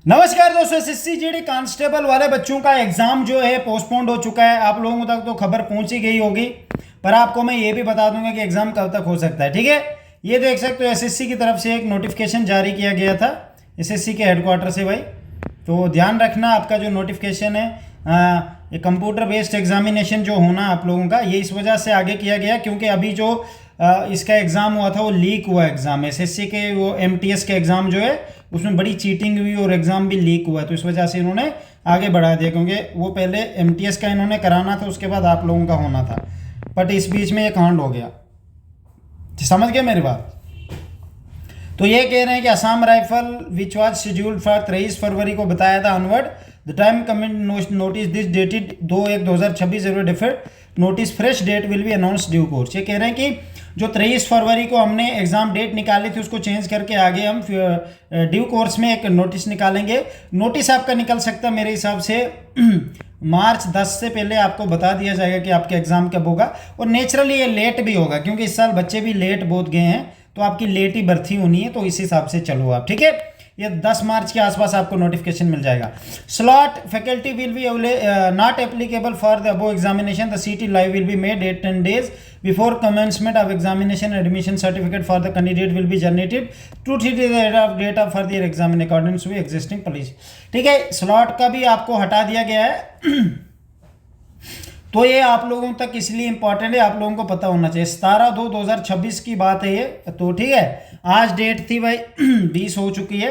नमस्कार दोस्तों, SSC GD constable वाले बच्चों का एग्जाम जो है पोस्टपोन्ड हो चुका है। आप लोगों तक तो खबर पहुंच ही गई होगी, पर आपको मैं ये भी बता दूंगा कि एग्जाम कब तक हो सकता है। ठीक है, ये देख सकते हो एसएससी की तरफ से एक नोटिफिकेशन जारी किया गया था एसएससी के हेडक्वार्टर से भाई। तो ध्यान रखना, आपका जो नोटिफिकेशन है ये कंप्यूटर बेस्ड एग्जामिनेशन जो होना आप लोगों का, ये इस वजह से आगे किया गया क्योंकि अभी जो इसका एग्ज़ाम हुआ था वो लीक हुआ एग्ज़ाम, एसएससी के वो एमटीएस के एग्ज़ाम जो है उसमें बड़ी चीटिंग हुई और एग्ज़ाम भी लीक हुआ, तो इस वजह से इन्होंने आगे बढ़ा दिया क्योंकि वो पहले एमटीएस का इन्होंने कराना था, उसके बाद आप लोगों का होना था, बट इस बीच में ये कांड हो गया। समझ गए मेरी बात? तो ये कह रहे हैं कि Assam rifle which was scheduled for 23 फरवरी को बताया था onward the time commit notice this dated 2/1/2026 deferred notice fresh date will be announce due course. ये कह रहे हैं कि जो 23 फरवरी को हमने एग्ज़ाम डेट निकाली थी उसको चेंज करके आगे हम ड्यू कोर्स में एक नोटिस निकालेंगे। नोटिस आपका निकल सकता है मेरे हिसाब से मार्च 10 से पहले आपको बता दिया जाएगा कि आपके एग्ज़ाम कब होगा। और नेचुरली ये लेट भी होगा क्योंकि इस साल बच्चे भी लेट बहुत गए हैं, तो आपकी लेट ही भर्ती होनी है, तो इस हिसाब से चलो आप। ठीक है, ये 10 मार्च के आसपास आपको नोटिफिकेशन मिल जाएगा। Slot faculty will be not applicable for the above examination, the city live will be made 8-10 days before commencement of examination. Admission certificate for the candidate will be generated 2-3 days of date of for their exam in accordance with existing policy. ठीक है, slot का भी आपको हटा दिया गया है तो ये आप लोगों तक इसलिए इंपॉर्टेंट है, आप लोगों को पता होना चाहिए। 17/2/2026 की बात है ये, तो ठीक है, आज डेट थी भाई 20 हो चुकी है,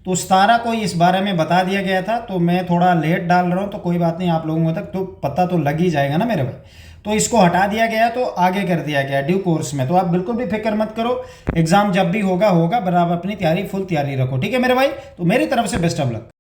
तो 17 को इस बारे में बता दिया गया था, तो मैं थोड़ा लेट डाल रहा हूँ, तो कोई बात नहीं, आप लोगों तक तो पता तो लग ही जाएगा ना मेरे भाई। तो इसको हटा दिया गया, तो आगे कर दिया गया ड्यू कोर्स में, तो आप बिल्कुल भी फिक्र मत करो, एग्जाम जब भी होगा बराबर अपनी तैयारी फुल तैयारी रखो। ठीक है मेरे भाई, तो मेरी तरफ से बेस्ट ऑफ लक।